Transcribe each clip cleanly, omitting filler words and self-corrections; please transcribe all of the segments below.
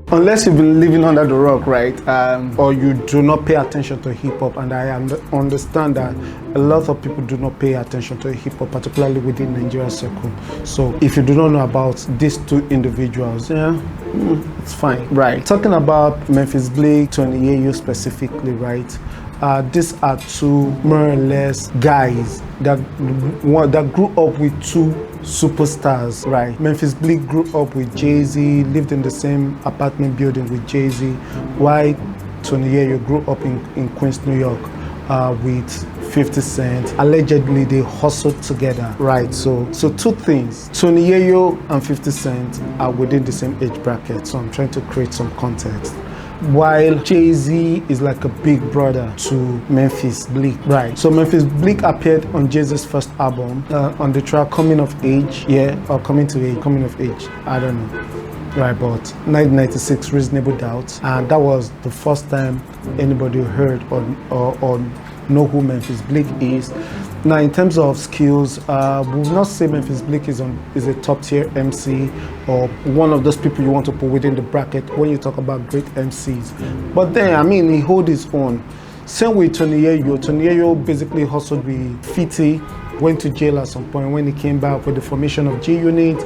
Unless you've been living under the rock, right? Or you do not pay attention to hip hop, and I understand that a lot of people do not pay attention to hip hop, particularly within Nigeria circle. So if you do not know about these two individuals, yeah, it's fine, right? Talking about Memphis Bleek, Tony Yayo specifically, right? These are two more or less guys that grew up with two superstars, right? Memphis Bleek grew up with Jay-Z, lived in the same apartment building with Jay-Z, while Tony Yayo grew up in Queens, New York, with 50 Cent. Allegedly, they hustled together, right? So two things. Tony Yayo and 50 Cent are within the same age bracket, so I'm trying to create some context. While Jay-Z is like a big brother to Memphis Bleek, right? So Memphis Bleek appeared on Jay-Z's first album on the track Coming of Age, or Coming of Age, I don't know. Right, but 1996 Reasonable Doubt, and that was the first time anybody heard or know who Memphis Bleek is. Now, in terms of skills, we will not say Memphis Bleek is a top tier MC or one of those people you want to put within the bracket when you talk about great MCs. But then, I mean, he holds his own. Same with Tony Yayo. Tony Yayo basically hustled with 50, went to jail at some point. When he came back with the formation of G Unit,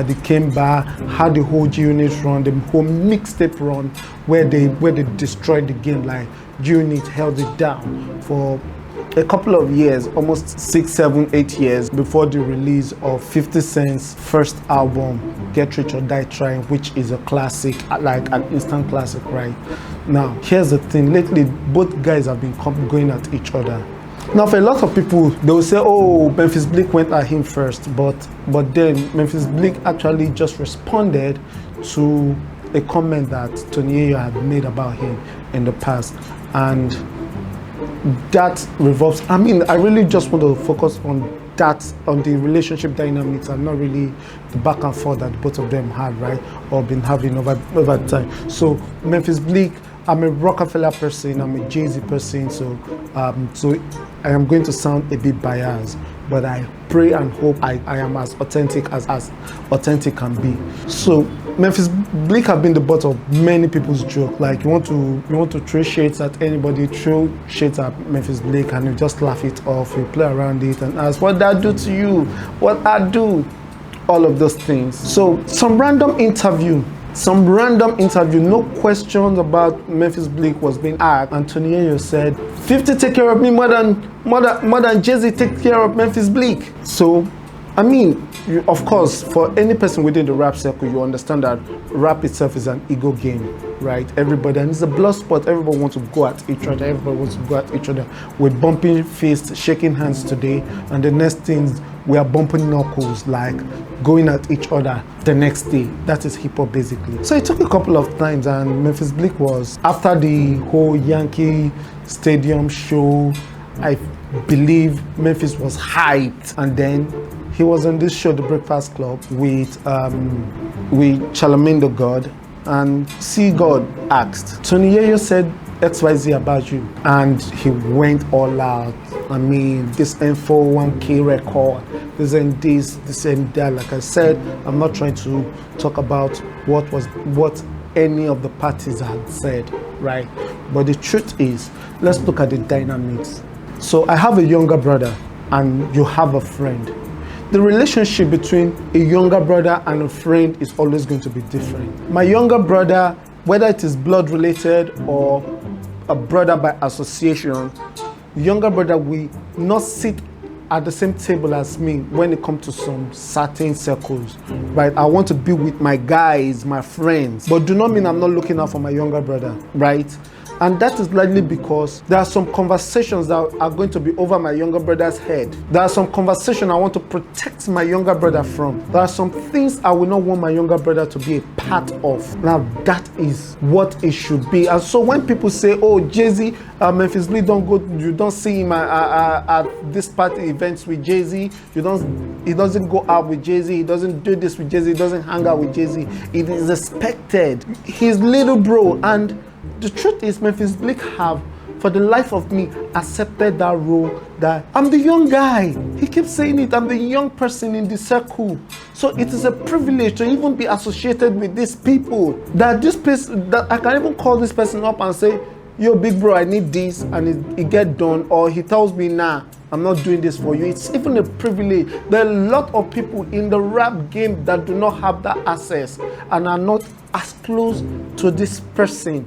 they came back, had the whole G Unit run, the whole mixtape run, where they destroyed the game. Like G Unit held it down for a couple of years, almost 6, 7, 8 years before the release of 50 Cent's first album, Get Rich or Die Trying, which is a classic, like an instant classic, right? Now, here's the thing. Lately, both guys have been going at each other. Now, for a lot of people, they will say, oh, Memphis Bleek went at him first, but then Memphis Bleek actually just responded to a comment that Tony Yayo had made about him in the past, and that revolves. I mean, I really just want to focus on that, on the relationship dynamics, and not really the back and forth that both of them had, right, or been having over time. So Memphis Bleek, I'm a Rockefeller person, I'm a Jay-Z person, so I am going to sound a bit biased, but I pray and hope I am as authentic as authentic can be. So Memphis Bleek have been the butt of many people's joke. Like you want to throw shades at anybody, throw shades at Memphis Bleek, and you just laugh it off, you play around it and ask, what did I do to you? What I do? All of those things. So some random interview, no questions about Memphis Bleek was being asked, and Tony Yayo said, 50 take care of me more than Jay-Z take care of Memphis Bleek. So, I mean, of course, for any person within the rap circle, you understand that rap itself is an ego game, right? Everybody, and it's a blood sport. Everybody wants to go at each other. We're bumping fists, shaking hands today, and the next thing, we are bumping knuckles, like going at each other the next day. That is hip hop basically. So it took a couple of times, and Memphis Bleek was, after the whole Yankee Stadium show, I believe Memphis was hyped, and then he was on this show, The Breakfast Club, with Charlamagne the God, and C God asked, Tony Yayo said XYZ about you, and he went all out. I mean, this M401K record, this and that. Like I said, I'm not trying to talk about what any of the parties had said, right? But the truth is, let's look at the dynamics. So I have a younger brother, and you have a friend. The relationship between a younger brother and a friend is always going to be different. My younger brother, whether it is blood related or a brother by association, younger brother will not sit at the same table as me when it comes to some certain circles, right? I want to be with my guys, my friends, but do not mean I'm not looking out for my younger brother, right? And that is likely because there are some conversations that are going to be over my younger brother's head. There are some conversations I want to protect my younger brother from. There are some things I will not want my younger brother to be a part of. Now, that is what it should be. And so when people say, oh, Jay-Z, Memphis Bleek, you don't see him at this party events with Jay-Z, he doesn't go out with Jay-Z, he doesn't do this with Jay-Z, he doesn't hang out with Jay-Z. It is expected. He's little bro, and the truth is Memphis Bleek have for the life of me, accepted that role that I'm the young guy. He keeps saying it, I'm the young person in the circle. So it is a privilege to even be associated with these people. That this person, that I can even call this person up and say, yo, big bro, I need this, and it get done. Or he tells me, nah, I'm not doing this for you. It's even a privilege. There are a lot of people in the rap game that do not have that access and are not as close to this person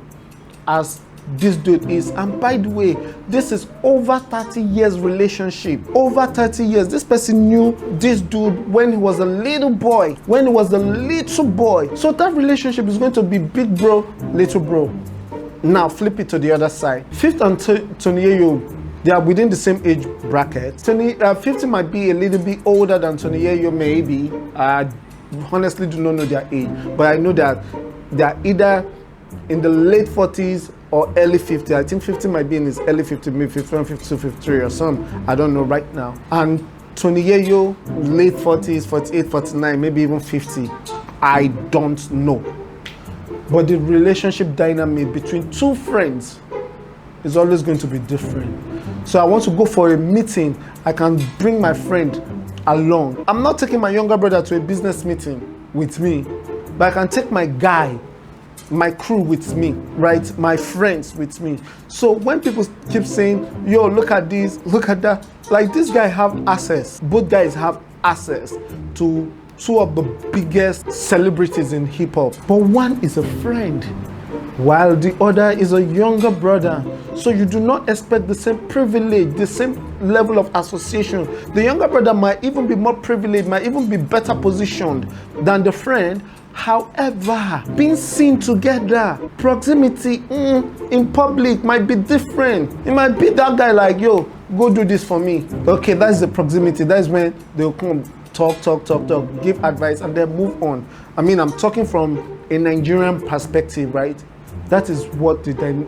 as this dude is. And by the way, this is over 30 years relationship. Over 30 years. This person knew this dude when he was a little boy. When he was a little boy. So that relationship is going to be big bro, little bro. Now flip it to the other side. Fifth and Tony Yayo, they are within the same age bracket. 50 might be a little bit older than Tony Yayo, maybe. I honestly do not know their age, but I know that they are either in the late 40s or early 50s. I think 50 might be in his early 50s, maybe 51, 52, 53 or some. I don't know right now. And Tony Yayo, late 40s, 48, 49, maybe even 50. I don't know. But the relationship dynamic between two friends is always going to be different. So I want to go for a meeting. I can bring my friend along. I'm not taking my younger brother to a business meeting with me, but I can take my guy, my crew with me, right? My friends with me. So when people keep saying, yo, look at this, look at that, like this guy have access. Both guys have access to two of the biggest celebrities in hip hop. But one is a friend, while the other is a younger brother. So you do not expect the same privilege, the same level of association. The younger brother might even be more privileged, might even be better positioned than the friend. However, being seen together, proximity in public might be different. It might be that guy like, yo, go do this for me. Okay, that's the proximity. That's when they'll come talk, give advice, and then move on. I mean, I'm talking from a Nigerian perspective, right? That is what the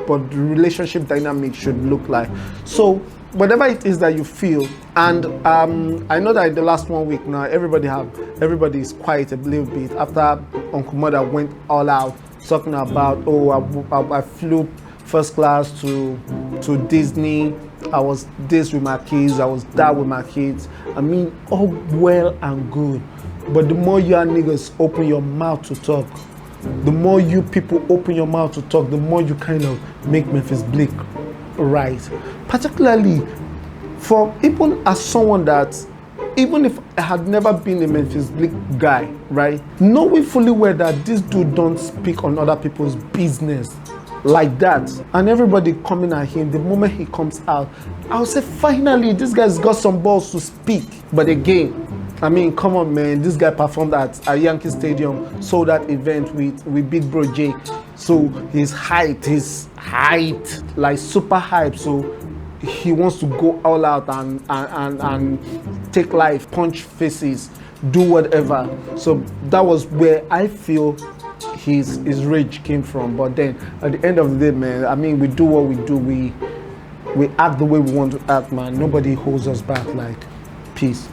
relationship dynamic should look like. So whatever it is that you feel, and I know that in the last 1 week now, everybody is quiet a little bit after Uncle Mother went all out talking about, oh, I flew first class to Disney. I was this with my kids, I was that with my kids. I mean, all well and good. But the more you niggas open your mouth to talk, the more you people open your mouth to talk, the more you kind of make Memphis Bleek right. Particularly for even as someone that, even if I had never been a Memphis Bleek guy, right? Knowing fully well that this dude don't speak on other people's business like that, and everybody coming at him the moment he comes out, I'll say finally this guy's got some balls to speak. But again, I mean, come on, man, this guy performed at a Yankee Stadium, sold that event with Big Bro J. So he's hyped, like super hyped. So he wants to go all out and take life, punch faces, do whatever. So that was where I feel his rage came from. But then at the end of the day, man, I mean, we do what we do. We act the way we want to act, man. Nobody holds us back. Like, peace.